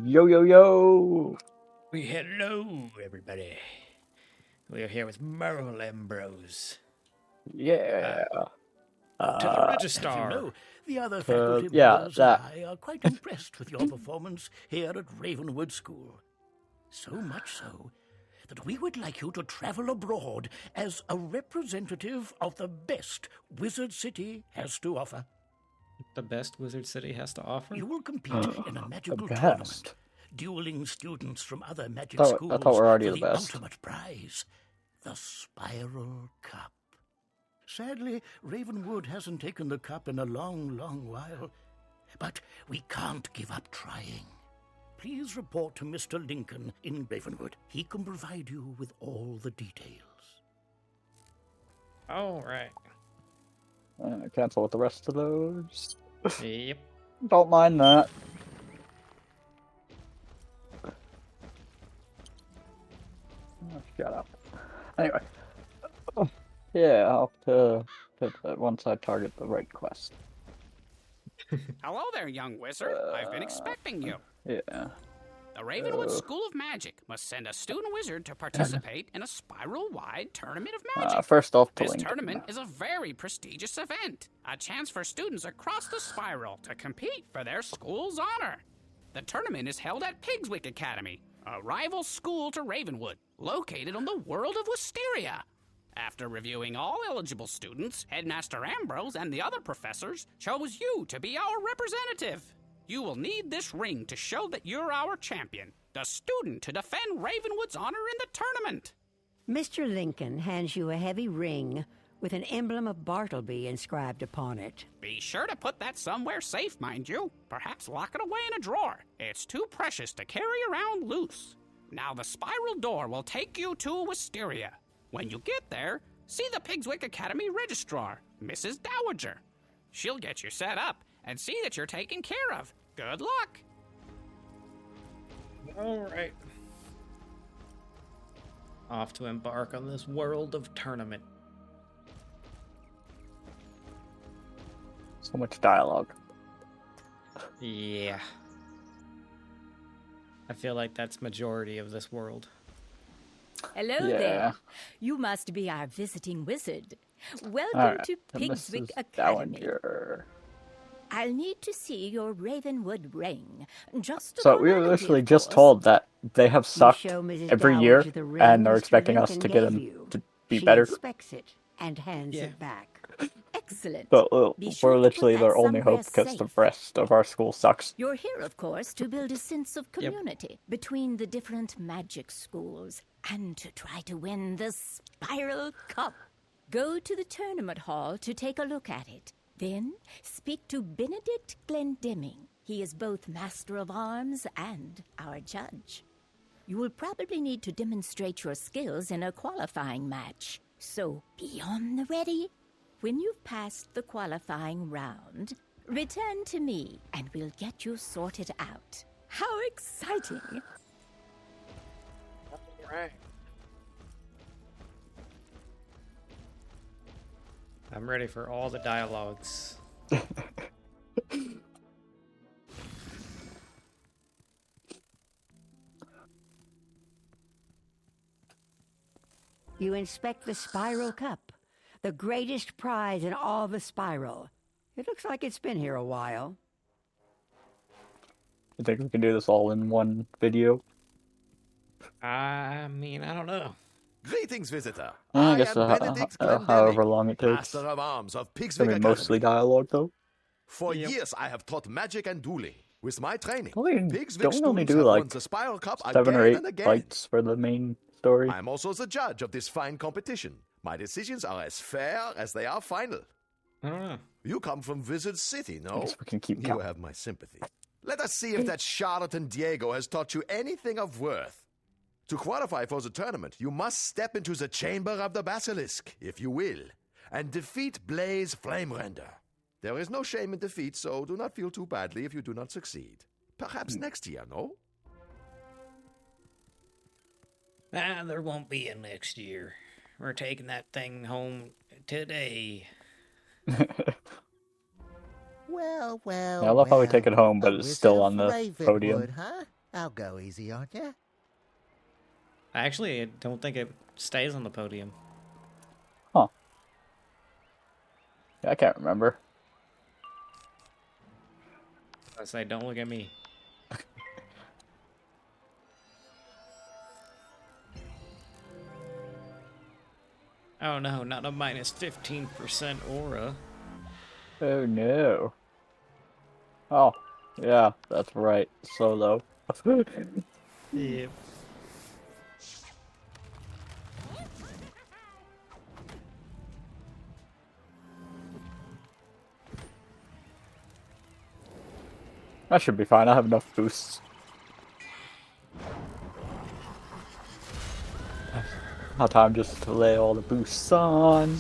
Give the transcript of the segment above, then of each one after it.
Yo, yo, yo! Hello, everybody. We are here with Merle Ambrose. Yeah. To the Uh, As you registrar. know, the other faculty yeah, members and that. I are quite impressed with your performance here at Ravenwood School. So much so that we would like you to travel abroad as a representative of the best Wizard City has to offer. The best Wizard City has to offer? You will compete in a The magical best. tournament, dueling students from other magic I schools thought we're already for the the best. ultimate prize, the Spiral Cup. Sadly, Ravenwood hasn't taken the cup in a long, long while. But we can't give up trying. Please report to Mr. Lincoln in Ravenwood. He can provide you with all the details. All right. Cancel with the rest of those. Yep. Don't mind that. Oh, shut up. Anyway. Yeah, I'll have to once I target the right quest. Hello there, young wizard. I've been expecting you. Yeah. The Ravenwood School of Magic must send a student wizard to participate in a spiral-wide tournament of magic. First off, to This Lincoln. tournament is a very prestigious event, a chance for students across the spiral to compete for their school's honor. The tournament is held at Pigswick Academy, a rival school to Ravenwood, located on the world of Wisteria. After reviewing all eligible students, Headmaster Ambrose and the other professors chose you to be our representative. You will need this ring to show that you're our champion, the student to defend Ravenwood's honor in the tournament. Mr. Lincoln hands you a heavy ring with an emblem of Bartleby inscribed upon it. Be sure to put that somewhere safe, mind you. Perhaps lock it away in a drawer. It's too precious to carry around loose. Now the spiral door will take you to Wisteria. When you get there, see the Pigswick Academy registrar, Mrs. Dowager. She'll get you set up and see that you're taken care of. Good luck. All right. Off to embark on this world of tournament. So much dialogue. Yeah. I feel like that's majority of this world. Hello Yeah. there. You must be our visiting wizard. Welcome Alright, to and Pigswick Mrs. Academy. Dowager. I'll need to see your Ravenwood ring. Just a So we were formality, literally of just course. told that they have You sucked show Mrs. every year, Dowager the ring and they're Mr. expecting us Lincoln to get gave them you. to be She better. inspects it and hands Yeah. it back. Excellent. So Be sure we're to put literally that their only somewhere hope because the safe. rest of our school sucks. You're here, of course, to build a sense of community between the different magic schools and to try to win the Spiral Cup. Go to the tournament hall to take a look at it. Then speak to Benedict Glendemming. He is both Master of Arms and our judge. You will probably need to demonstrate your skills in a qualifying match. So be on the ready. When you've passed the qualifying round, return to me and we'll get you sorted out. How exciting! All right. I'm ready for all the dialogues. You inspect the Spiral Cup, the greatest prize in all the Spiral. It looks like it's been here a while. I think we can do this all in one video. I mean, I don't know. Greetings, visitor. I guess am Benedict however Glendemming, long it takes. Master of Arms of It's Pigswick gonna be Academy. mostly dialogue though. For years, I have taught magic and dueling. With my training, Don't Pigswick we only students do have won like the Spiral Cup 7 or again 8 and again. fights for the main story? I am also the judge of this fine competition. My decisions are as fair as they are final. I don't know. You come from Wizard City, I no? guess we can keep You count. have my sympathy. Let us see if that charlatan Diego has taught you anything of worth. To qualify for the tournament, you must step into the Chamber of the Basilisk, if you will, and defeat Blaze Flamerender. There is no shame in defeat, so do not feel too badly if you do not succeed. Perhaps next year, no? There won't be a next year. We're taking that thing home today. Well, Yeah, I love how we take it home, but a it's still wizard on of the podium. Ravenwood, huh? I'll go easy on you. Actually, I don't think it stays on the podium. Huh. Yeah, I can't remember. I say, don't look at me. Oh no, not a minus 15% aura. Oh no. Oh, yeah, that's right. Solo. Yep. That should be fine. I have enough boosts. Now time just to lay all the boosts on.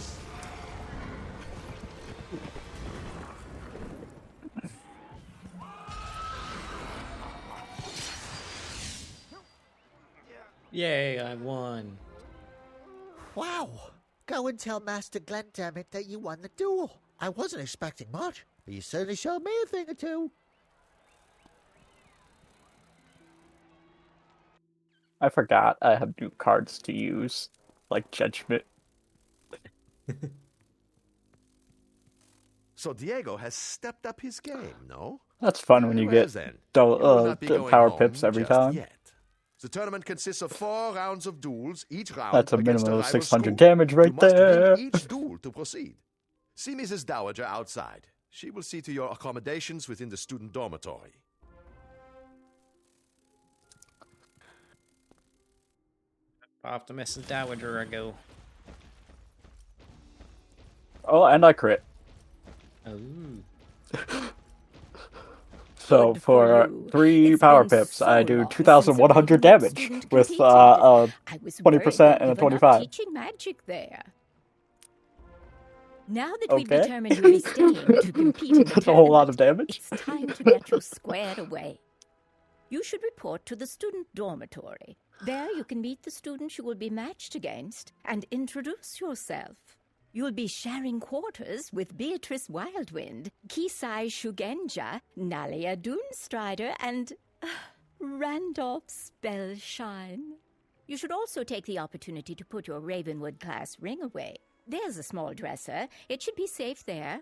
Yay, I won. Wow! Go and tell Master Glendammit that you won the duel. I wasn't expecting much, but you certainly showed me a thing or two. I forgot I have new cards to use, like Judgment. So Diego has stepped up his game, no? That's fun when you Well get then, you will not be going power home pips every just time. yet. The tournament consists of 4 rounds of duels, each round That's a against minimum of rival 600 school. damage right You must there. win each duel to proceed. See Mrs. Dowager outside. She will see to your accommodations within the student dormitory. Off to Mrs. Dowager I go. Oh, and I crit. Oh. So Good for for you. 3 It's power been pips, so I do long 2,100 since a damage student with competed. 20% I was 20% worried and a they'd given up 25. teaching magic there. Now that we've Okay. determined you'll be staying to compete in the That's a whole lot of tournament, damage. it's time to get you squared away. You should report to the student dormitory. There you can meet the students you will be matched against and introduce yourself. You'll be sharing quarters with Beatrice Wildwind, Kisai Shugenja, Nalia Doomstrider, and Randolph Spellshine. You should also take the opportunity to put your Ravenwood class ring away. There's a small dresser. It should be safe there.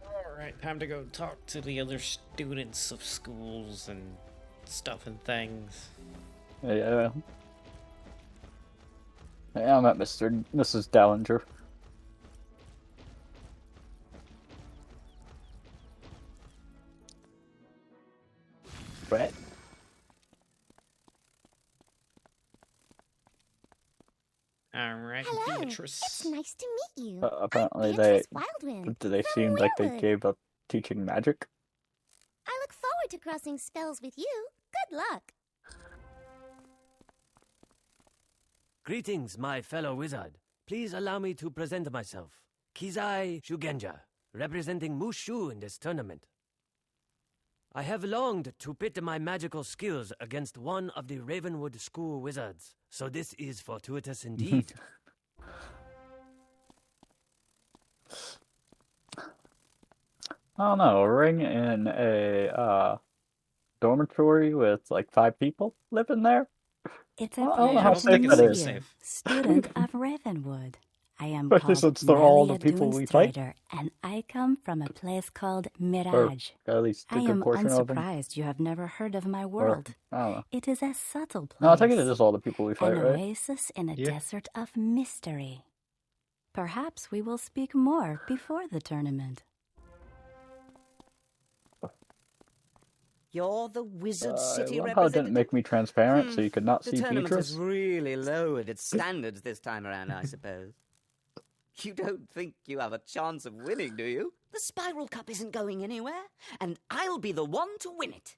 Alright, time to go talk to the other students of schools and stuff and things. Yeah. Yeah, I'm at Mrs. Dallinger. Right. Alright, Hello, Beatrice. it's nice to meet you. Apparently I'm Beatrice Wildwind. they from seemed like they Weirwood. gave up teaching magic. I look forward to crossing spells with you. Good luck. Greetings, my fellow wizard. Please allow me to present myself. Kizai Shugenja, representing Mushu in this tournament. I have longed to pit my magical skills against one of the Ravenwood School wizards, so this is fortuitous indeed. I don't know, a ring in a dormitory with like 5 people living there? It's I a don't know Yeah, I how don't pleasure think safe to that meet is. you, safe. student of Ravenwood. I am Especially called since they're all the Nalia people we fight. Doomstrider, and I come from a place called Or Mirage. at least a I good am portion of them. unsurprised you have never heard of my Or, world. I don't know. It is a subtle place. No, I think it is all the people we fight, An right? oasis in a Yeah. desert of mystery. Perhaps we will speak more before the tournament. You're the Wizard City How it didn't representative? make me transparent so you could not The see tournament Beatrice. has really lowered its standards this time around, I suppose. You don't think you have a chance of winning, do you? The Spiral Cup isn't going anywhere, and I'll be the one to win it.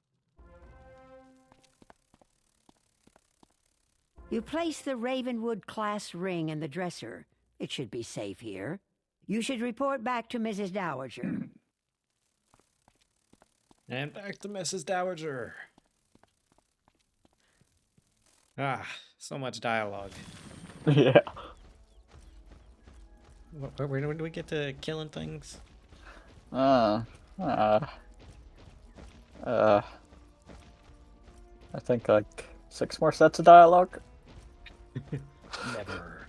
You place the Ravenwood class ring in the dresser. It should be safe here. You should report back to Mrs. Dowager. And back to Mrs. Dowager. Ah, so much dialogue. Yeah. Where do we get to killing things? I think like 6 more sets of dialogue. Never.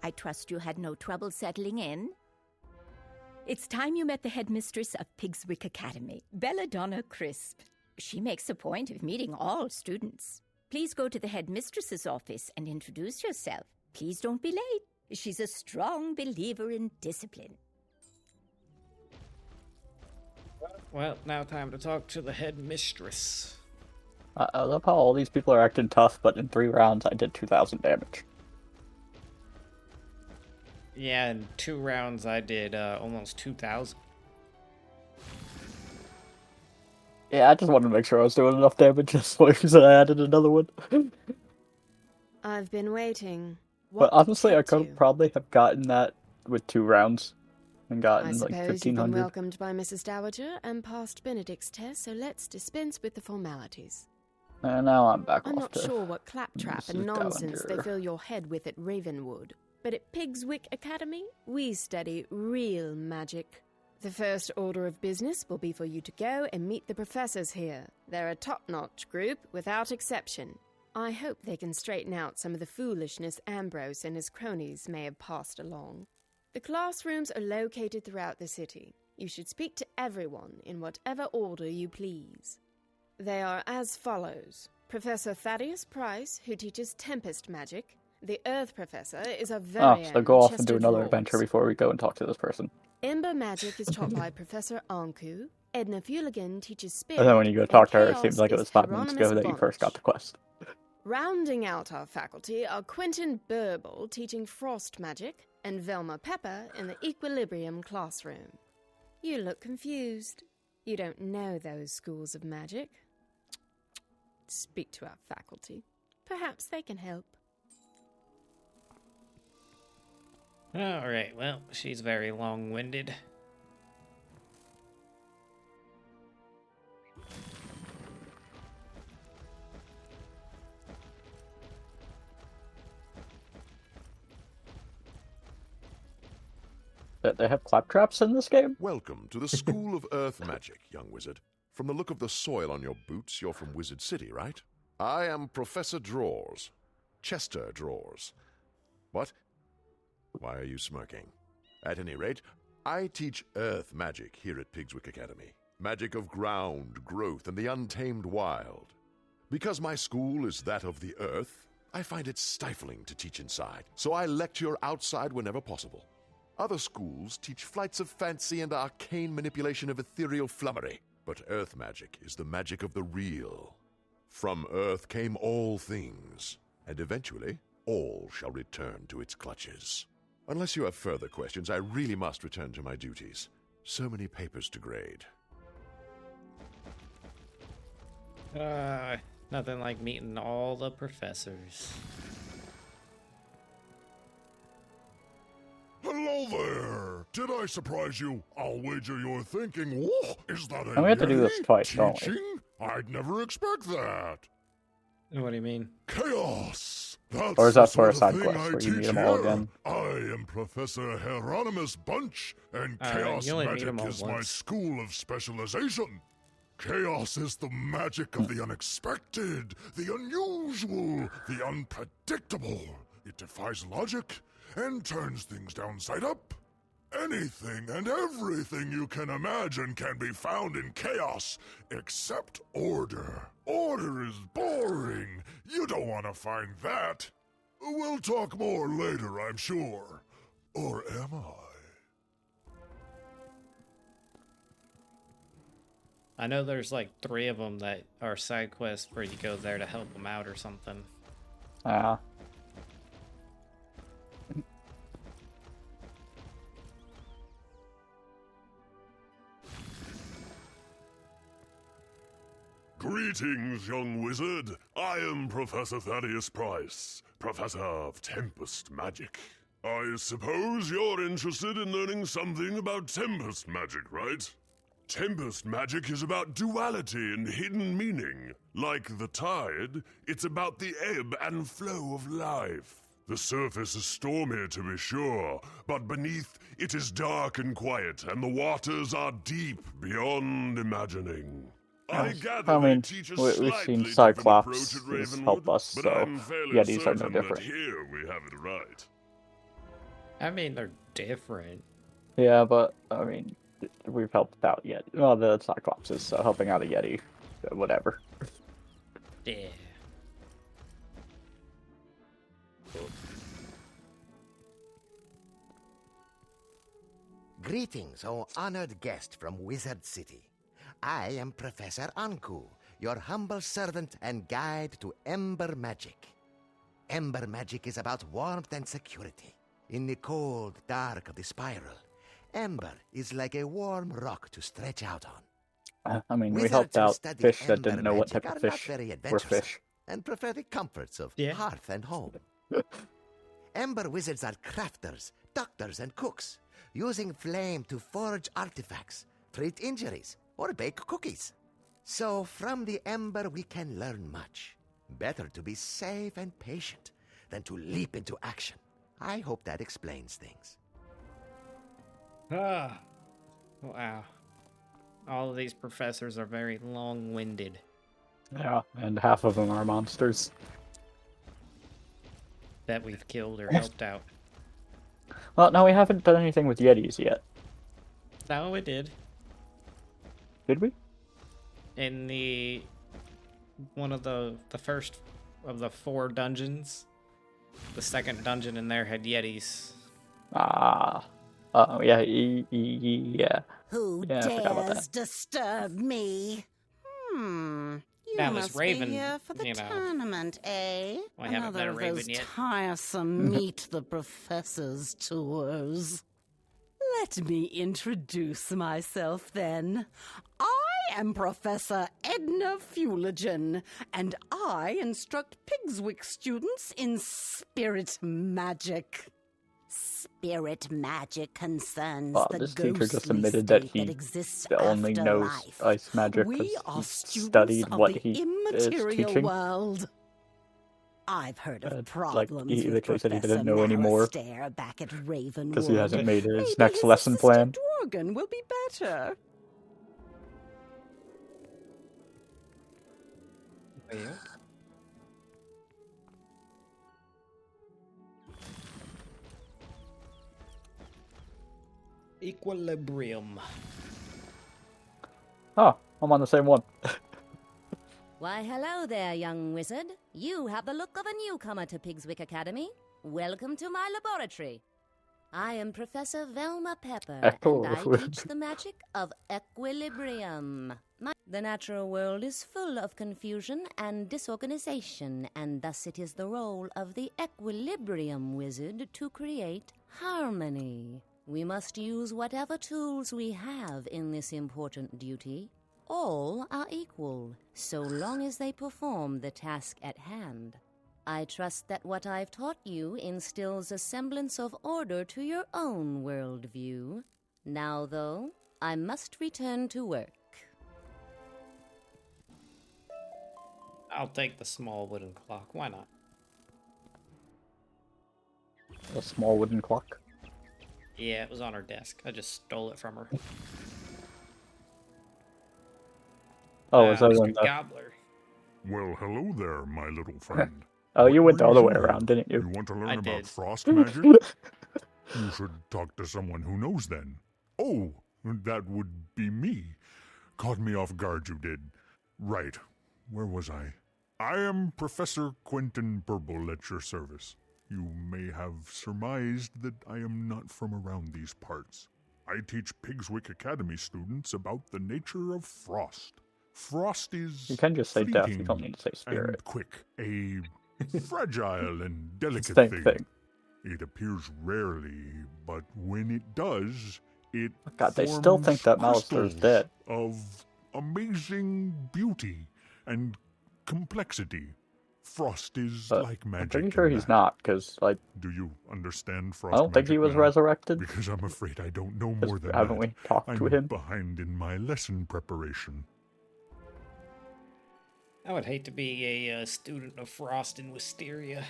I trust you had no trouble settling in. It's time you met the headmistress of Pigswick Academy, Belladonna Crisp. She makes a point of meeting all students. Please go to the headmistress's office and introduce yourself. Please don't be late. She's a strong believer in discipline. Well, now time to talk to the headmistress. I love how all these people are acting tough, but in 3 rounds I did 2,000 damage. Yeah, in 2 rounds I did almost 2,000. Yeah, I just wanted to make sure I was doing enough damage, so I added another one. I've been waiting. But honestly, I kept could you? probably have gotten that with 2 rounds and I gotten like suppose you've been 1,500. welcomed by Mrs. Dowager and passed Benedict's test, so let's dispense with the formalities. And now I'm back I'm off not to sure what claptrap and Mrs. nonsense they Dowager. fill your head with at Ravenwood, but at Pigswick Academy, we study real magic. The first order of business will be for you to go and meet the professors here. They're a top-notch group, without exception. I hope they can straighten out some of the foolishness Ambrose and his cronies may have passed along. The classrooms are located throughout the city. You should speak to everyone in whatever order you please. They are as follows. Professor Thaddeus Price, who teaches Tempest Magic. The Earth Professor is a very Oh, so go off and do Chester another Drawls. adventure before we go and talk to this person. Ember Magic is taught by Professor Anku. Edna Fuligan teaches Spirit. And then when you go and talk to her, it Chaos seems like it is was 5 minutes ago Hieronymus that you first got Bunch. the quest. Rounding out our faculty are Quentin Burble teaching Frost Magic and Velma Pepper in the Equilibrium classroom. You look confused. You don't know those schools of magic. Speak to our faculty. Perhaps they can help. Alright, well, she's very long-winded. They have claptraps in this game? Welcome to the School of Earth Magic, young wizard. From the look of the soil on your boots, you're from Wizard City, right? I am Professor Drawers. Chester Drawers. What? Why are you smirking? At any rate, I teach Earth Magic here at Pigswick Academy. Magic of ground, growth, and the untamed wild. Because my school is that of the Earth, I find it stifling to teach inside, so I lecture outside whenever possible. Other schools teach flights of fancy and arcane manipulation of ethereal flummery, but Earth Magic is the magic of the real. From Earth came all things, and eventually all shall return to its clutches. Unless you have further questions, I really must return to my duties. So many papers to grade. Nothing like meeting all the professors. Hello there! Did I surprise you? I'll wager you're thinking, whoa, is that a And we have to do this Yeti twice, don't we? teaching? I'd never expect that. What do you mean? Chaos! That's Or is the that for a sort of side thing quest I where you meet teach them all here. again? I am Professor Hieronymus Bunch, and Chaos you only meet Magic them all is my once. school of specialization. Chaos is the magic of the unexpected, the unusual, the unpredictable. It defies logic and turns things downside up. Anything and everything you can imagine can be found in chaos, except order. Order is boring. You don't want to find that. We'll talk more later, I'm sure. Or am I? I know there's like 3 of them that are side quests where you go there to help them out or something. Ah. Greetings, young wizard. I am Professor Thaddeus Price, Professor of Tempest Magic. I suppose you're interested in learning something about Tempest Magic, right? Tempest Magic is about duality and hidden meaning. Like the tide, it's about the ebb and flow of life. The surface is stormy, to be sure, but beneath it is dark and quiet, and the waters are deep beyond imagining. I gather I mean, they teach a we've slightly seen different Cyclops approach at Ravenwood, help us, but so I'm fairly Yetis are no certain different. that here we have it right. I mean, they're different. Yeah, but, I mean, we've helped out yet. Well, the Cyclopses, so helping out a Yeti, whatever. Yeah. Greetings, O honored guest from Wizard City. I am Professor Anku, your humble servant and guide to Ember Magic. Ember Magic is about warmth and security. In the cold dark of the spiral, Ember is like a warm rock to stretch out on. I mean, we Wizards helped who out study fish that Ember didn't know what magic type of are not fish very were adventuresome fish. and prefer the comforts of Yeah. hearth and home. Ember wizards are crafters, doctors, and cooks, using flame to forge artifacts, treat injuries, or bake cookies. So from the Ember we can learn much. Better to be safe and patient than to leap into action. I hope that explains things. Ah. Wow. All of these professors are very long-winded. Yeah, and half of them are monsters. That we've killed or helped out. Well, no, we haven't done anything with Yetis yet. No, we did. Did we? In the... one of the first of the 4 dungeons. The second dungeon in there had Yetis. Ah. Oh, yeah, yeah. Who Yeah, I forgot about dares that. disturb me? You Now this must Raven, be here for the you know. tournament, eh? I haven't Another met a of Raven those yet. tiresome meet the professor's tours. Let me introduce myself then. I am Professor Edna Fuligen, and I instruct Pigswick students in spirit magic. Spirit magic concerns Wow, the this teacher just ghostly admitted that state he that exists only after knows life. ice magic We because are he students studied of what the he is immaterial teaching. world. I've heard of Like, problems he with literally said he Professor didn't know anymore Malastair back at Ravenwood. because he hasn't made his Maybe next his lesson plan. assistant Dworgen will be better. Well. Equilibrium. Oh, I'm on the same one. Why, hello there, young wizard. You have the look of a newcomer to Pigswick Academy. Welcome to my laboratory. I am Professor Velma Pepper, and I teach the magic of equilibrium. The natural world is full of confusion and disorganization, and thus it is the role of the equilibrium wizard to create harmony. We must use whatever tools we have in this important duty. All are equal, so long as they perform the task at hand. I trust that what I've taught you instills a semblance of order to your own worldview. Now, though, I must return to work. I'll take the small wooden clock. Why not? A small wooden clock. Yeah, it was on her desk. I just stole it from her. Oh, is that Mr. one? Gobbler. Well, hello there, my little friend. Oh, you went the other way Brings you around, here? didn't you? You want to learn I about did. frost magic? You should talk to someone who knows then. Oh, that would be me. Caught me off guard, you did. Right. Where was I? I am Professor Quentin Burble at your service. You may have surmised that I am not from around these parts. I teach Pigswick Academy students about the nature of frost. Frost is You can just say death, you fleeting don't need to say spirit. and quick, a fragile and delicate Same thing. It appears rarely, but when it does, it God, they still think that forms Malastair's crystals dead. of amazing beauty and complexity. Frost is But like magic. I'm pretty sure in he's that. not, because, like, Do you understand frost I don't think he magic was now? resurrected. Because I'm afraid I don't know 'Cause more than haven't that. we talked I'm to him? behind in my lesson preparation. I would hate to be a student of Frost in Wisteria.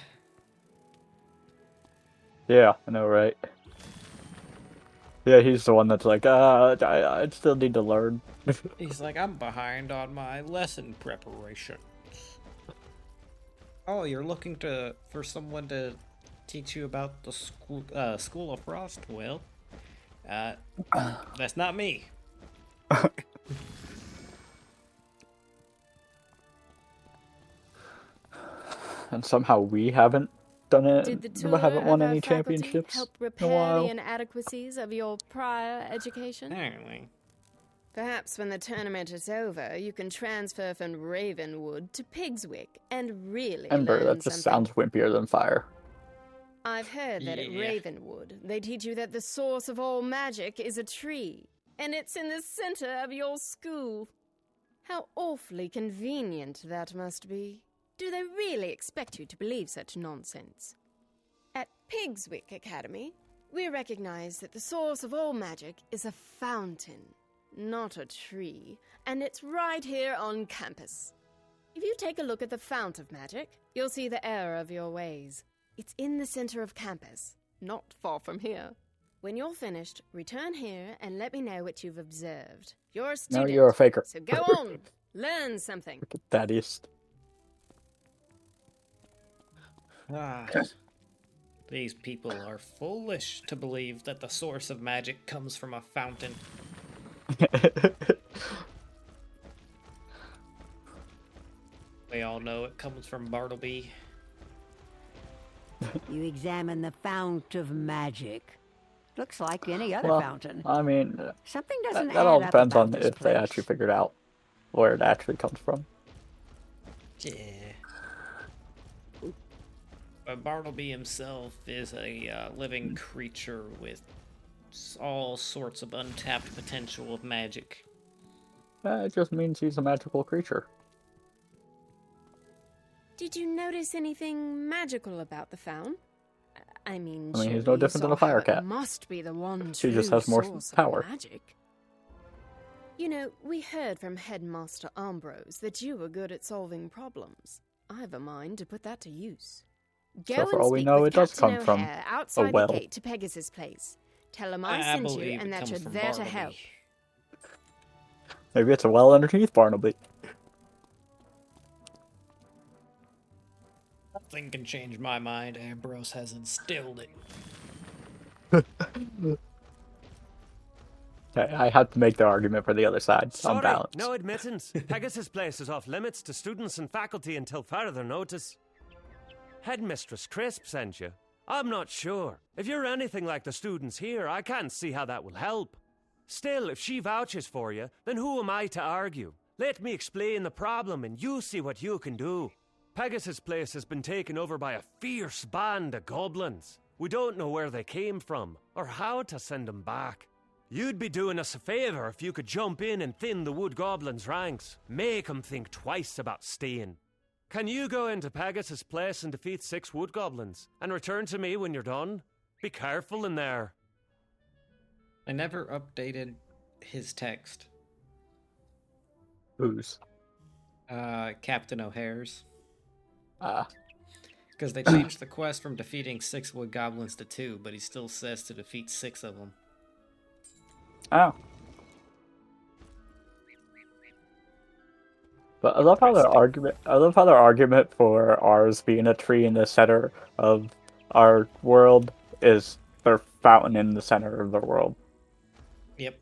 Yeah, I know, right? Yeah, he's the one that's like, I still need to learn. He's like, I'm behind on my lesson preparation. Oh, you're looking for someone to teach you about the School of Frost? Well, that's not me. And somehow we haven't done it. Did the We tour haven't won of our any faculty championships help in a repair while. the inadequacies of your prior education? Apparently. Perhaps when the tournament is over, you can transfer from Ravenwood to Pigswick and really Ember, learn that just something. sounds wimpier than fire. I've heard that at Yeah. Ravenwood, they teach you that the source of all magic is a tree, and it's in the center of your school. How awfully convenient that must be. Do they really expect you to believe such nonsense? At Pigswick Academy, we recognize that the source of all magic is a fountain, not a tree, and it's right here on campus. If you take a look at the fount of magic, you'll see the error of your ways. It's in the center of campus, not far from here. When you're finished, return here and let me know what you've observed. You're a No, student, you're a faker. so go on, learn something. That is. These people are foolish to believe that the source of magic comes from a fountain. We all know it comes from Bartleby. You examine the fount of magic. Looks like any other Well, fountain. I mean, Something doesn't that all add up depends about on this if they place. actually figured out where it actually comes from. Yeah. But Bartleby himself is a living creature with all sorts of untapped potential of magic. It just means he's a magical creature. Did you notice anything magical about the fount? I mean, he's surely no you different than saw a fire how it cat. must be the one He true just has more source power. of magic. You know, we heard from Headmaster Ambrose that you were good at solving problems. I've a mind to put that to use. Go So for and all we speak know, with it does Captain come from O'Hare a outside well. the gate to Pegasus Place. Tell him I I sent you believe and it that comes you're from there to Bartleby. help. Maybe it's a well underneath Barnaby. Nothing can change my mind. Ambrose has instilled it. I had to make the argument for the other side. On Sorry, balance. no admittance. Pegasus Place is off limits to students and faculty until further notice. Headmistress Crisp sent you. I'm not sure. If you're anything like the students here, I can't see how that will help. Still, if she vouches for you, then who am I to argue? Let me explain the problem and you see what you can do. Pegasus Place has been taken over by a fierce band of goblins. We don't know where they came from, or how to send them back. You'd be doing us a favor if you could jump in and thin the wood goblins' ranks. Make them think twice about staying. Can you go into Pegasus Place and defeat 6 wood goblins, and return to me when you're done? Be careful in there. I never updated his text. Whose? Captain O'Hare's. Ah. Because they changed the quest from defeating 6 wood goblins to 2, but he still says to defeat 6 of them. Oh. But I love how their argument for ours being a tree in the center of our world is their fountain in the center of the world. Yep.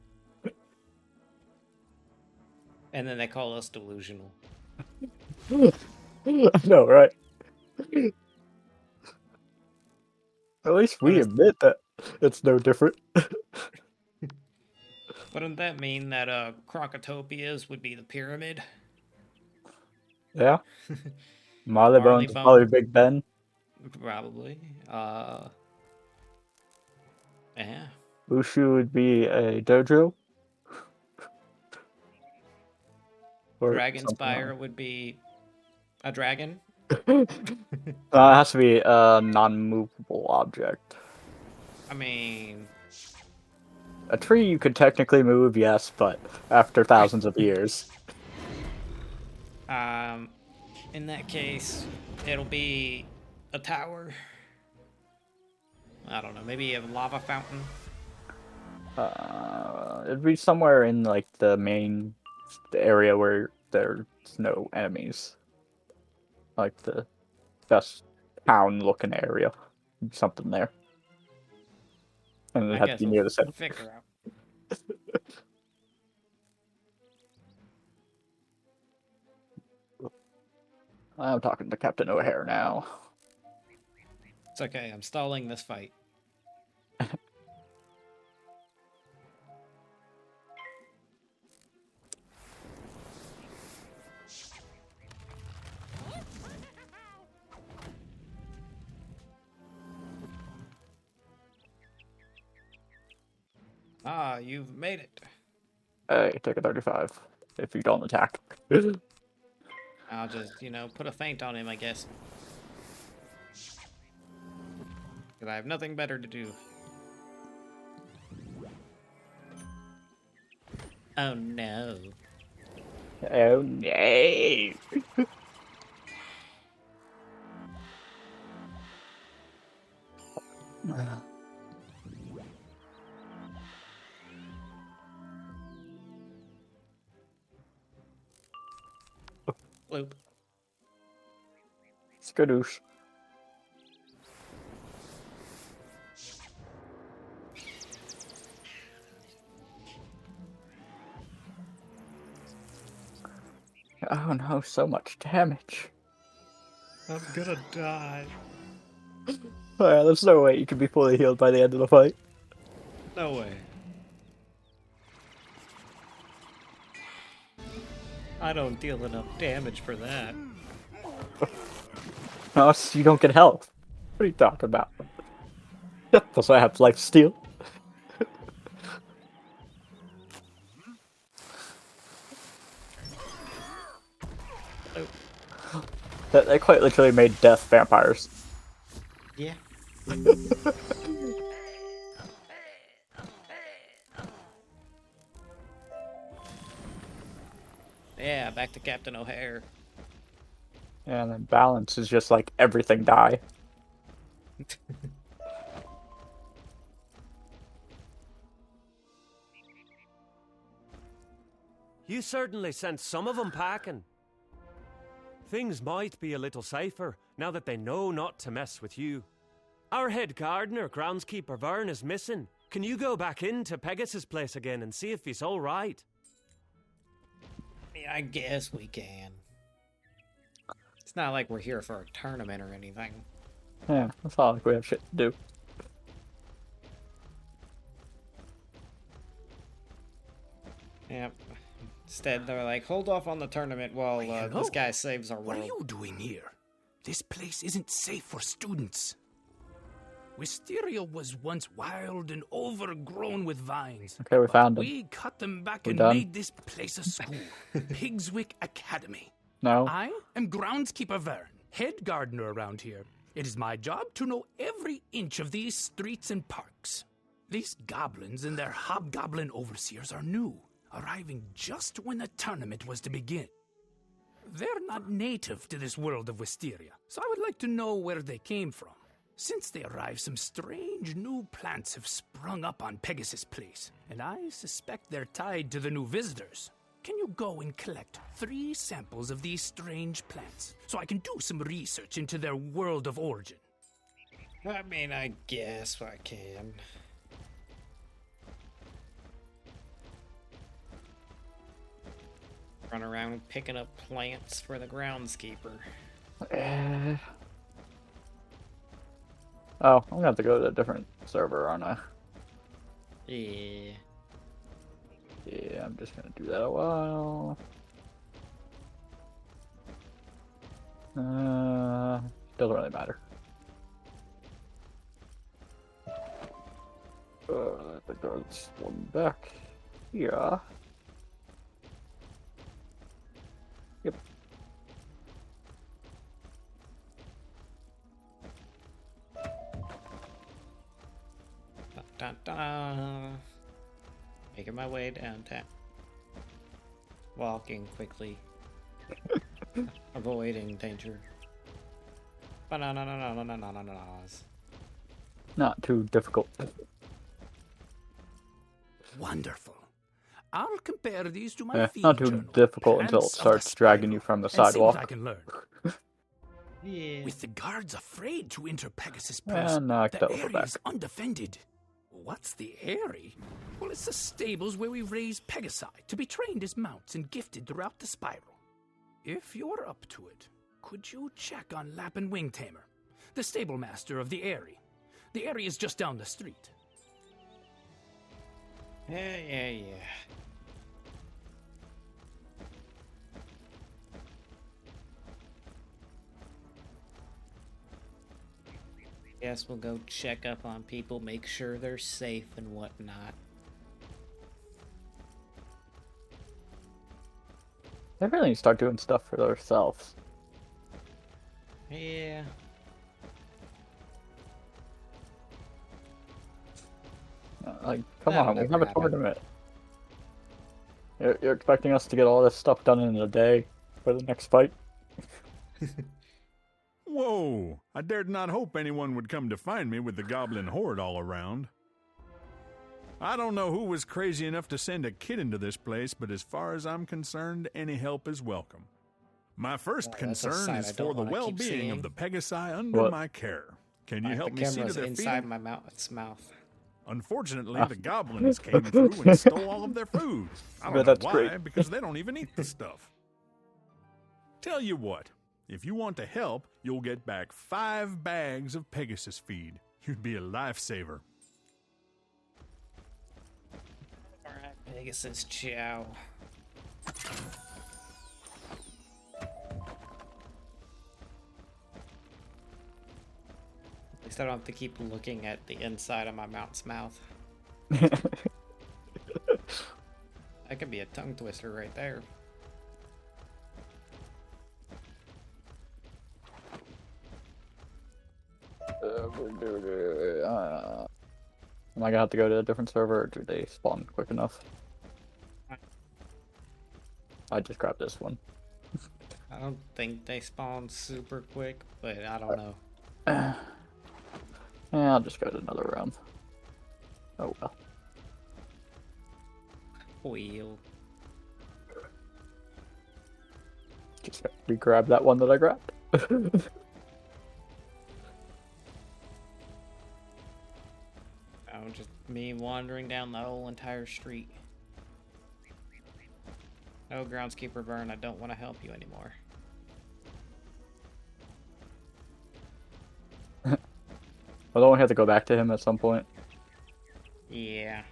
And then they call us delusional. No, right? At least we admit that it's no different. Wouldn't that mean that Crocotopias would be the pyramid? Yeah. Marleybone's probably Big Ben. Probably. Yeah. Ushu would be a dojo. Or Dragonspire would be a dragon. It has to be a non-movable object. I mean, a tree you could technically move, yes, but after thousands of years. In that case, it'll be a tower. I don't know, maybe a lava fountain? It'd be somewhere in like the main area where there's no enemies, like the best town-looking area, something there, and it'd I have to guess be we'll near the center. figure out. I'm talking to Captain O'Hare now. It's okay, I'm stalling this fight. Ah, you've made it. Hey, take a 35 if you don't attack. I'll just, put a feint on him, I guess. Because I have nothing better to do. Oh no. Oh no. Bloop. Skadoosh. Oh no, so much damage. I'm gonna die. Oh, yeah, there's no way you can be fully healed by the end of the fight. No way. I don't deal enough damage for that. No, you don't get health. What are you talking about? Plus I have life steal. They quite literally made death vampires. Yeah. Yeah, back to Captain O'Hare. And then balance is just like everything die. You certainly sent some of them packing. Things might be a little safer now that they know not to mess with you. Our head gardener, groundskeeper Vern, is missing. Can you go back into Pegasus' place again and see if he's all right? Yeah, I guess we can. It's not like we're here for a tournament or anything. Yeah, it's not like we have shit to do. Yep. Instead, they're like, hold off on the tournament while this guy saves our What world. are you doing here? This place isn't safe for students. Wisteria was once wild and overgrown with vines. Okay, we but found them. we cut them back We and done? made this place a school. Pigswick Academy. No. I am groundskeeper Vern, head gardener around here. It is my job to know every inch of these streets and parks. These goblins and their hobgoblin overseers are new, arriving just when the tournament was to begin. They're not native to this world of Wisteria, so I would like to know where they came from. Since they arrived, some strange new plants have sprung up on Pegasus Place, and I suspect they're tied to the new visitors. Can you go and collect 3 samples of these strange plants, so I can do some research into their world of origin? I mean, I guess I can. Run around picking up plants for the groundskeeper. Oh, I'm gonna have to go to a different server, aren't I? Yeah. Yeah, I'm just gonna do that a while. Doesn't really matter. I think there's one back here. Yep. Dun, dun, dun. Making my way downtown. Walking quickly. Avoiding danger. Banana. Not too difficult. Wonderful. I'll compare these to my Yeah, field not too journal. difficult until it Plants of the starts dragging you spiral, from the and see what sidewalk. I can learn. Yeah. With the guards afraid to enter Pegasus Yeah, Pass, no, I the thought we'll go area back. is undefended. What's the area? Well, it's the stables where we raise Pegasi to be trained as mounts and gifted throughout the spiral. If you're up to it, could you check on Lap and Wing Tamer, the stable master of the area? The area is just down the street. Yeah. Guess we'll go check up on people, make sure they're safe and whatnot. They really need to start doing stuff for themselves. Yeah. Like, come That'll on, we never have a happen. tournament. You're expecting us to get all this stuff done in a day for the next fight? Whoa! I dared not hope anyone would come to find me with the goblin horde all around. I don't know who was crazy enough to send a kid into this place, but as far as I'm concerned, any help is welcome. My first Well, that's a concern sight is I for don't the wanna keep well-being seeing. of the Pegasi under What? my care. Can you Like, help the me see to camera's their inside feeding? my mouth. Unfortunately, the goblins came through and stole all of their food. I But don't know that's why, great. because they don't even eat the stuff. Tell you what, if you want to help, you'll get back 5 bags of Pegasus feed. You'd be a lifesaver. Alright, Pegasus Chow. At least I don't have to keep looking at the inside of my mount's mouth. That could be a tongue twister right there. Am I gonna have to go to a different server, or do they spawn quick enough? I just grabbed this one. I don't think they spawn super quick, but I don't know. Yeah, I'll just go to another round. Oh well. Wheel. Just re-grab that one that I grabbed. Oh, just me wandering down the whole entire street. No, groundskeeper Burn, I don't want to help you anymore. Well, don't we have to go back to him at some point? Yeah.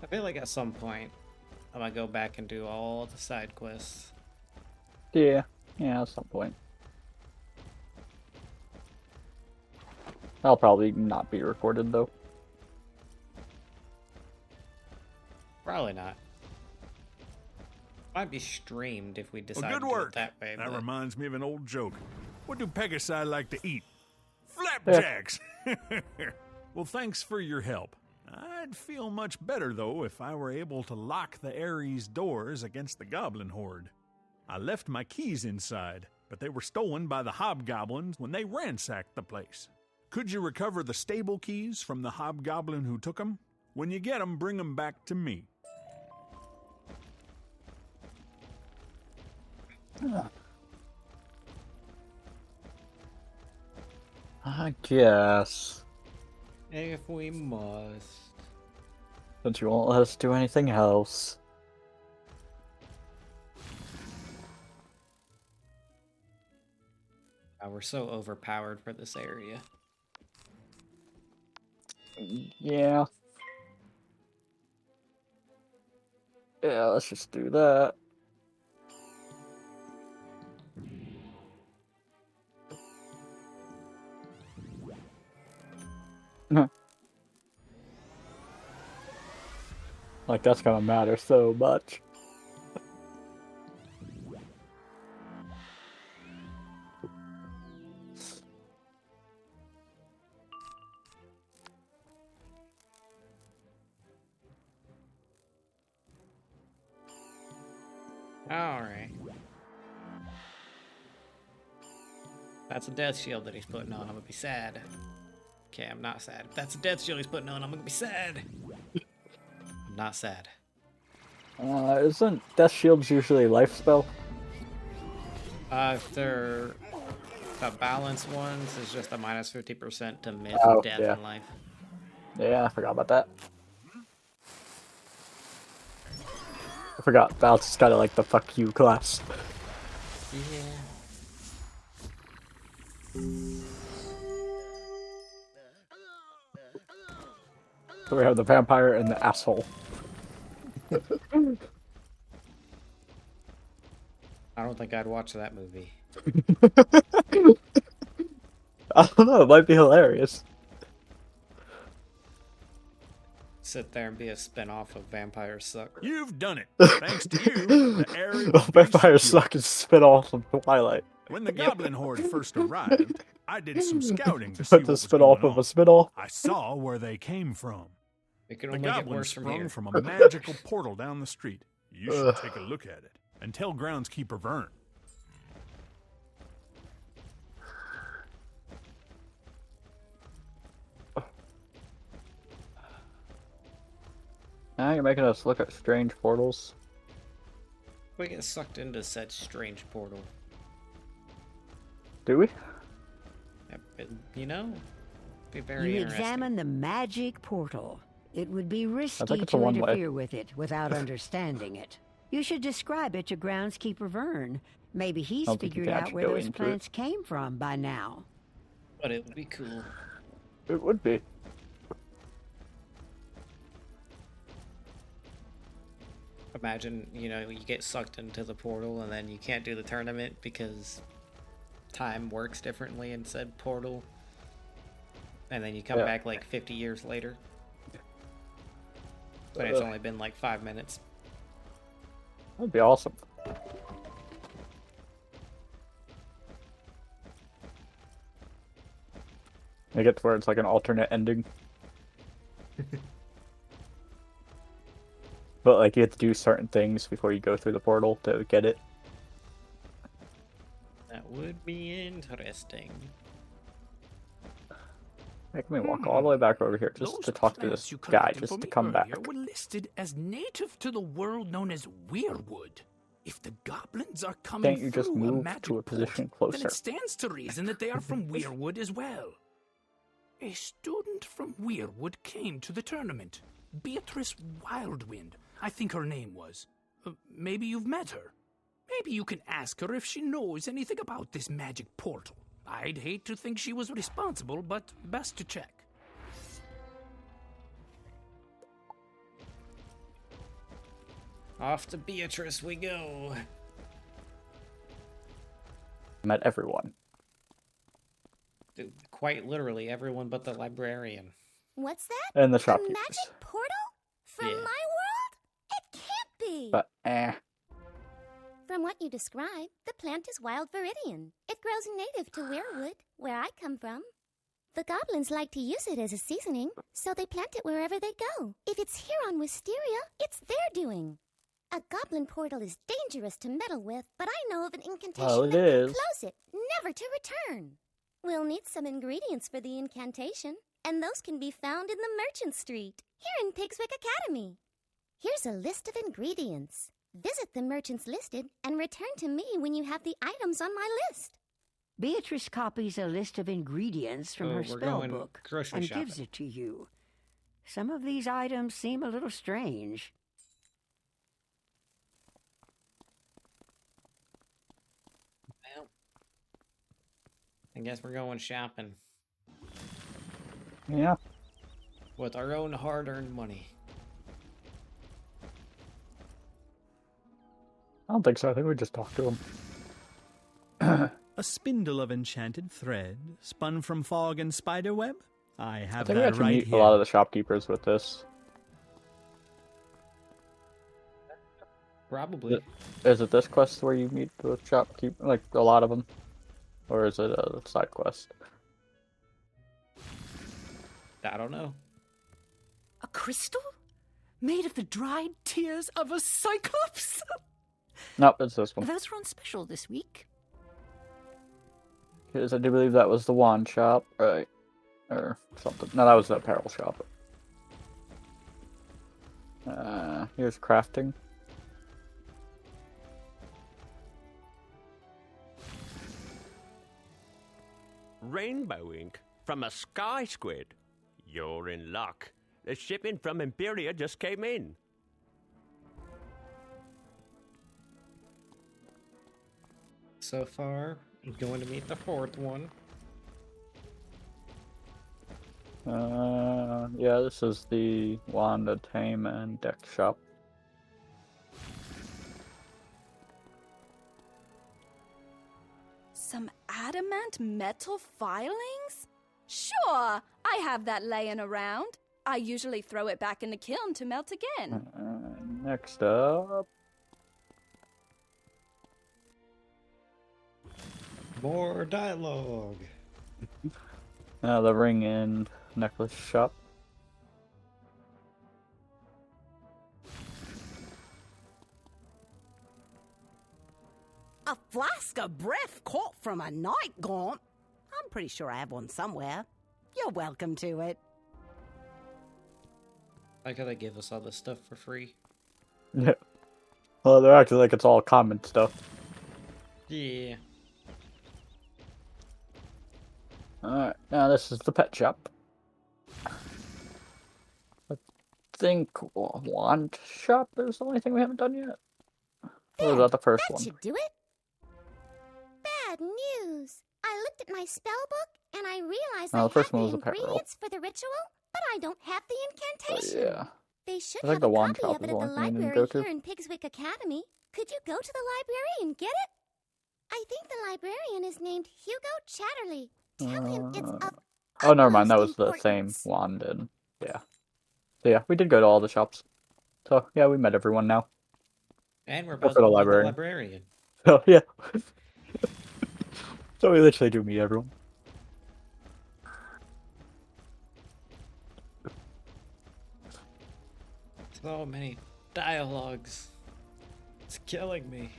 I feel like at some point I'm gonna go back and do all the side quests. Yeah, at some point. That'll probably not be recorded though. Probably not. Might be streamed if we decide Well, good to do work. it that way. That but- reminds me of an old joke. What do Pegasi like to eat? Flapjacks! Well, thanks for your help. I'd feel much better, though, if I were able to lock the Ares doors against the goblin horde. I left my keys inside, but they were stolen by the hobgoblins when they ransacked the place. Could you recover the stable keys from the hobgoblin who took them? When you get them, bring them back to me. I guess. If we must. Since you won't let us do anything else. We're so overpowered for this area. Yeah. Yeah, let's just do that. Like, that's gonna matter so much. Alright. That's a death shield that he's putting on. I'm gonna be sad. Okay, I'm not sad. If that's a death shield he's putting on, I'm gonna be sad. I'm not sad. Isn't death shields usually life spell? If they're the balanced ones, is just a minus 50% to myth, death, and life. Yeah, I forgot about that. I forgot balance is kind of like the fuck you class. Yeah. So we have the vampire and the asshole. I don't think I'd watch that movie. I don't know, it might be hilarious. Sit there and be a spin-off of Vampire Suck. You've done it. Thanks to you, the area will be Vampire secure. Suck is spin off of Twilight. When the Goblin Horde first arrived, I did some scouting to see But what the was spin going off of on. a spin off. I saw where they came from. It can The only get goblin worse from sprung here. from a magical portal down the street. You should Ugh. take a look at it and tell groundskeeper Vern. Now you're making us look at strange portals. We get sucked into said strange portal. Do we? You know? Be very You interesting. examine the magic portal. It would be risky it's a to one-way. interfere with it without understanding it. You should describe it to groundskeeper Vern. Maybe he's don't think you figured can out actually where go those into it. plants came from by now. But it would be cool. It would be. Imagine, you know, you get sucked into the portal and then you can't do the tournament because time works differently in said portal. And then you come back like 50 years later. But it's only been like 5 minutes. That'd be awesome. I get to where it's like an alternate ending. But like you have to do certain things before you go through the portal to get it. That would be interesting. Make me walk all the way back over here just Those to talk to plants this you guy, collected just for to me come back. earlier were listed as native to the world known as Weirwood. If the goblins are coming Can't you just through move magic to a position portal, then closer? it stands to reason that they are from Weirwood as well. A student from Weirwood came to the tournament. Beatrice Wildwind, I think her name was. Maybe you've met her. Maybe you can ask her if she knows anything about this magic portal. I'd hate to think she was responsible, but best to check. Off to Beatrice we go. Met everyone. Dude, quite literally everyone but the librarian. What's that? And the A shopkeepers. magic portal? From Yeah. my world? It can't be! But From what you describe, the plant is wild viridian. It grows native to Weirwood, where I come from. The goblins like to use it as a seasoning, so they plant it wherever they go. If it's here on Wisteria, it's their doing. A goblin portal is dangerous to meddle with, but I know of an incantation Well, it that is. can close it, never to return. We'll need some ingredients for the incantation, and those can be found in the Merchant Street, here in Pigswick Academy. Here's a list of ingredients. Visit the merchants listed and return to me when you have the items on my list. Beatrice copies a list of ingredients from Oh, her we're spell going book grocery and shopping. gives it to you. Some of these items seem a little strange. Well, I guess we're going shopping. Yeah. With our own hard-earned money. I don't think so. I think we just talked to him. A spindle of enchanted thread, spun from fog and spiderweb? I I have think we that actually right meet here. a lot of the shopkeepers with this. Probably. Is it this quest where you meet the shopkeeper, like a lot of them, or is it a side quest? I don't know. A crystal? Made of the dried tears of a cyclops? Nope, it's this one. Those were on special this week. Because I do believe that was the wand shop, right? Or something. No, that was the apparel shop. Here's crafting. Rainbow ink from a sky squid. You're in luck. The shipping from Imperia just came in. So far, I'm going to meet the fourth one. Yeah, this is the Wanda Tame and Deck shop. Some adamant metal filings? Sure, I have that laying around. I usually throw it back in the kiln to melt again. Next up. More dialogue. The ring and necklace shop. A flask of breath caught from a night gaunt. I'm pretty sure I have one somewhere. You're welcome to it. I gotta give us all this stuff for free. Yeah. Well, they're acting like it's all common stuff. Yeah. Alright, now this is the pet shop. I think wand shop is the only thing we haven't done yet. Or was that the first That one? should do it. Bad news. I looked at my spell book and I realized No, I the first have one was the apparel. ingredients for the ritual, but I don't have the incantation. Yeah. They should I think have the a wand copy shop of it is at the the only thing we didn't library go to. here in Pigswick Academy. Could you go to the library and get it? I think the librarian is named Hugo Chatterley. Tell him it's of Oh, never mind. That was utmost the same wand and yeah. So yeah, we did go to all the shops. So yeah, we met everyone now. And we're Except both for the going to the librarian. librarian. So yeah. So we literally do meet everyone. So many dialogues. It's killing me.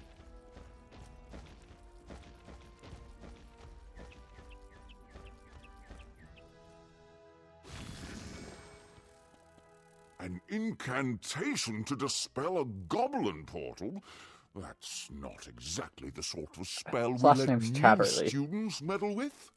An incantation to dispel a goblin portal? That's not exactly the sort of spell His we last let name's new Chatterley. students meddle with.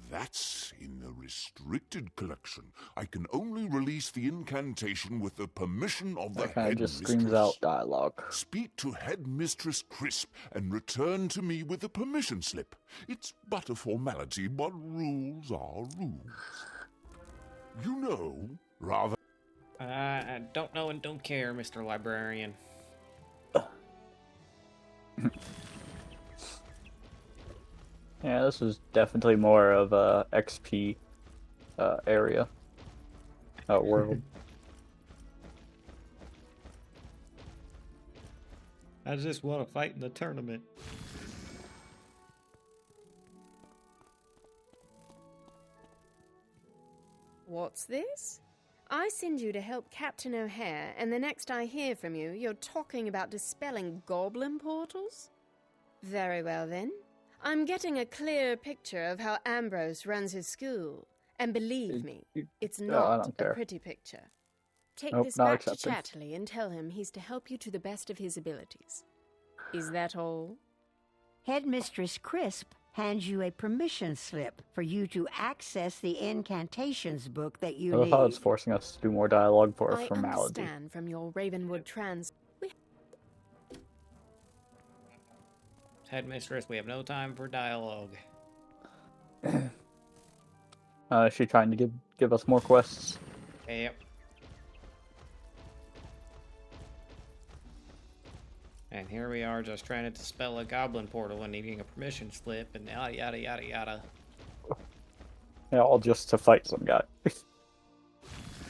That's in the restricted collection. I can only release the incantation with the permission of the That kind of just headmistress. screams out dialogue. Speak to Headmistress Crisp and return to me with the permission slip. It's but a formality, but rules are rules. You know, rather... I don't know and don't care, Mr. Librarian. Yeah, this is definitely more of a XP area. World. I just want to fight in the tournament. What's this? I send you to help Captain O'Hare, and the next I hear from you, you're talking about dispelling goblin portals? Very well then. I'm getting a clear picture of how Ambrose runs his school. And believe me, it's I not don't a care. pretty picture. Take Nope, this not back to accepting. Chatterley and tell him he's to help you to the best of his abilities. Is that all? Headmistress Crisp hands you a permission slip for you to access the incantations book that you I love how need. it's forcing us to do more dialogue for a I formality. understand from your Ravenwood trans... Headmistress, we have no time for dialogue. Is she trying to give us more quests? Yep. And here we are just trying to dispel a goblin portal and needing a permission slip and yada yada yada yada. Yeah, all just to fight some guy.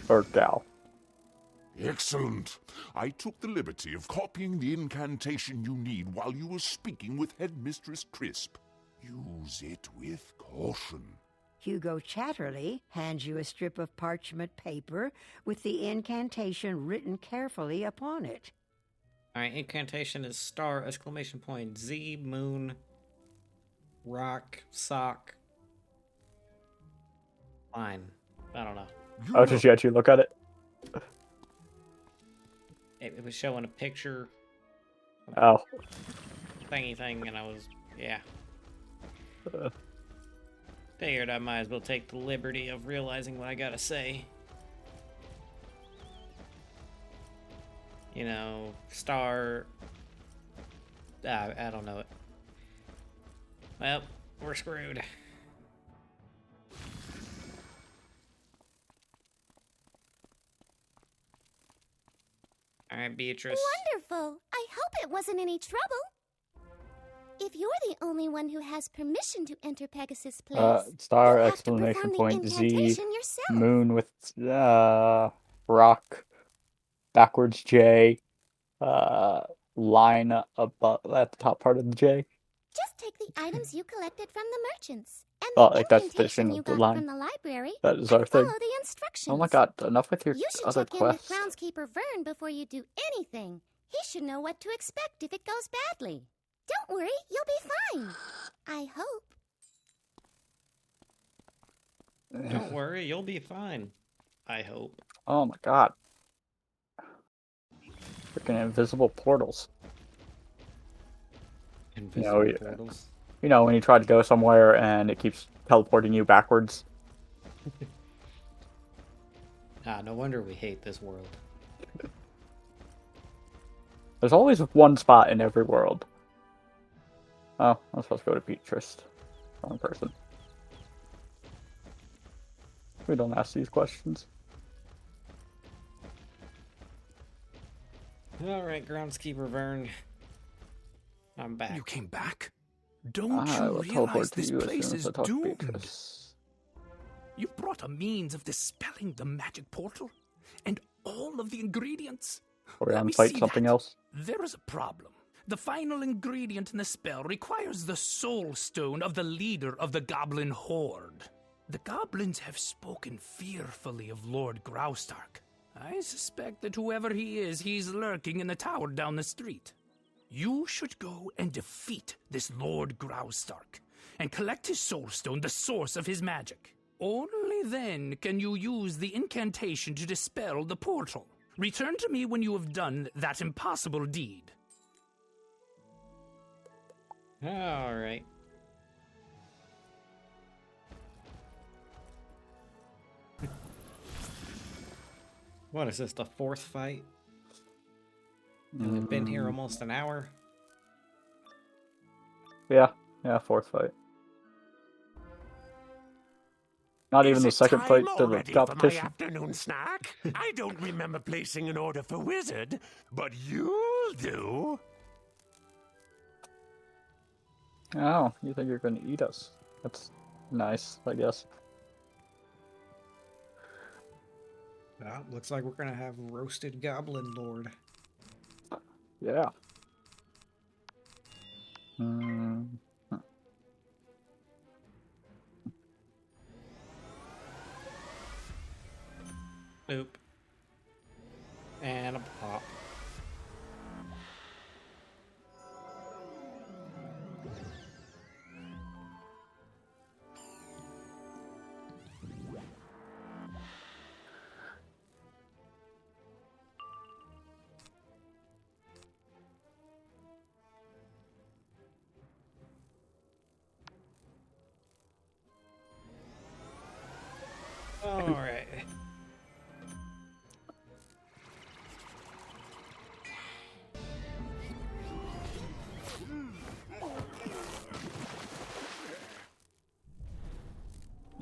Or gal. Excellent. I took the liberty of copying the incantation you need while you were speaking with Headmistress Crisp. Use it with caution. Hugo Chatterley hands you a strip of parchment paper with the incantation written carefully upon it. Alright, incantation is star, exclamation point, Z, moon, rock, sock, line. I don't know. Oh, did you actually look at it? It was showing a picture. Oh. Thingy thing, and I was, yeah. Figured I might as well take the liberty of realizing what I gotta say. You know, star... I don't know it. Well, we're screwed. Alright, Beatrice. Wonderful! I hope it wasn't any trouble. If you're the only one who has permission to enter Pegasus Place, Star, you'll have to exclamation perform the point, Z, incantation yourself. moon with, rock, backwards J, line above, at the top part of the J. Just take the items you collected from the merchants and Well, the like, that's the incantation thing you of the got line. from the library That is and our thing. follow the instructions. Oh my god, enough with your You should other check in with quests. groundskeeper Vern before you do anything. He should know what to expect if it goes badly. Don't worry, you'll be fine. I hope. Don't worry, you'll be fine. I hope. Oh my god. Freaking invisible portals. Invisible you know, portals? You know, when you try to go somewhere and it keeps teleporting you backwards. No wonder we hate this world. There's always one spot in every world. Oh, I'm supposed to go to Beatrice. Wrong person. We don't ask these questions. Alright, groundskeeper Vern. I'm back. You came back? Don't I you will realize teleport to this you as place soon as is I talk to doomed? Beatrice. You brought a means of dispelling the magic portal and all of the ingredients. Or Let on me site see something that. else. There is a problem. The final ingredient in the spell requires the soul stone of the leader of the goblin horde. The goblins have spoken fearfully of Lord Graustark. I suspect that whoever he is, he's lurking in the tower down the street. You should go and defeat this Lord Graustark and collect his soul stone, the source of his magic. Only then can you use the incantation to dispel the portal. Return to me when you have done that impossible deed. Alright. What is this, the fourth fight? And we've been here almost an hour? Yeah, fourth fight. Not even the second fight to the For my competition. afternoon snack? I don't remember placing an order for Wizard, but you'll do. Oh, you think you're gonna eat us? That's nice, I guess. Well, looks like we're gonna have roasted goblin lord. Yeah. Hmm. Oop. And a pop. Alright.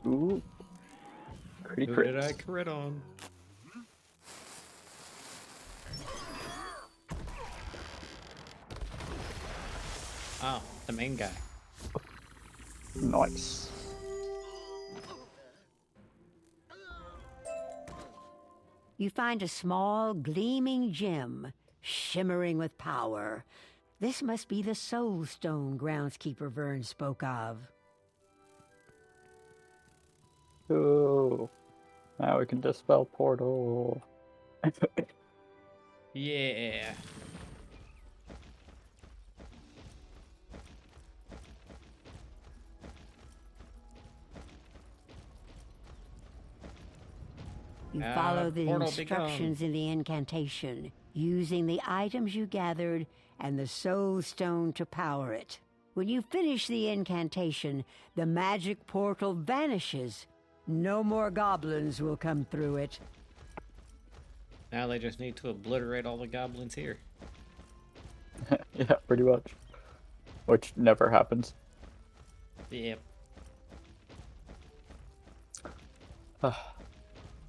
Ooh. Pretty Who crits. did I crit on? Oh, the main guy. Nice. You find a small, gleaming gem, shimmering with power. This must be the soul stone groundskeeper Vern spoke of. Ooh. Now we can dispel portal. Yeah. You follow the portal instructions in the incantation, using the items you gathered and the soul stone to power it. When you finish the incantation, the magic portal vanishes. No more goblins will come through it. Now they just need to obliterate all the goblins here. Yeah, pretty much. Which never happens. Yep.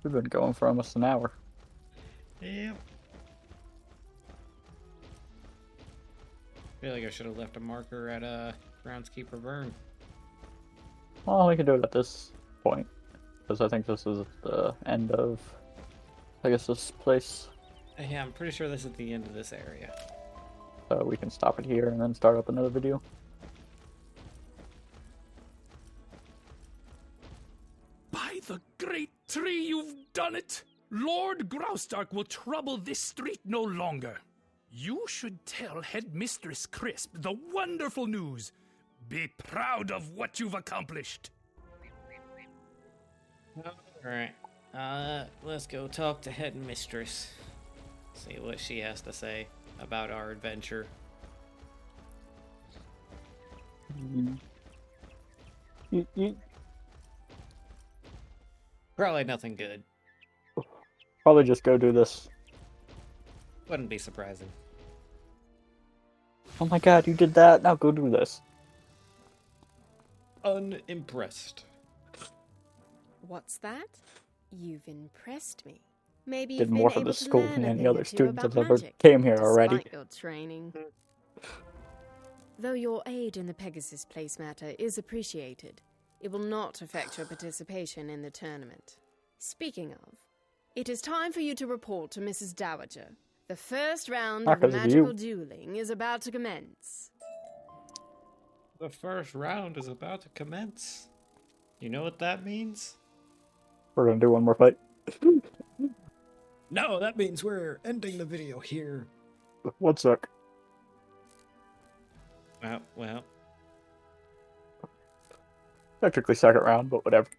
We've been going for almost an hour. Yep. I feel like I should have left a marker at Groundskeeper Vern. Well, we can do it at this point. Because I think this is the end of, I guess, this place. Yeah, I'm pretty sure this is the end of this area. So we can stop it here and then start up another video. By the great tree, you've done it! Lord Graustark will trouble this street no longer. You should tell Headmistress Crisp the wonderful news. Be proud of what you've accomplished. Alright. Let's go talk to Headmistress. See what she has to say about our adventure. Probably nothing good. Probably just go do this. Wouldn't be surprising. Oh my god, you did that, now go do this. Unimpressed. What's that? You've impressed me. Maybe Did you've more been for able the to school learn than a any thing other or two students about that ever magic, came here already. despite your training. Though your aid in the Pegasus Place matter is appreciated, it will not affect your participation in the tournament. Speaking of, it is time for you to report to Mrs. Dowager. The first round of magical dueling is about to commence. The first round is about to commence. You know what that means? We're gonna do one more fight. No, that means we're ending the video here. One sec. Well. Technically second round, but whatever.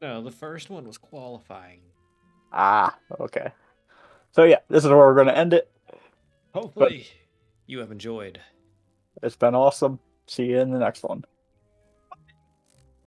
No, the first one was qualifying. Ah, okay. So yeah, this is where we're gonna end it. Hopefully, you have enjoyed. It's been awesome. See you in the next one.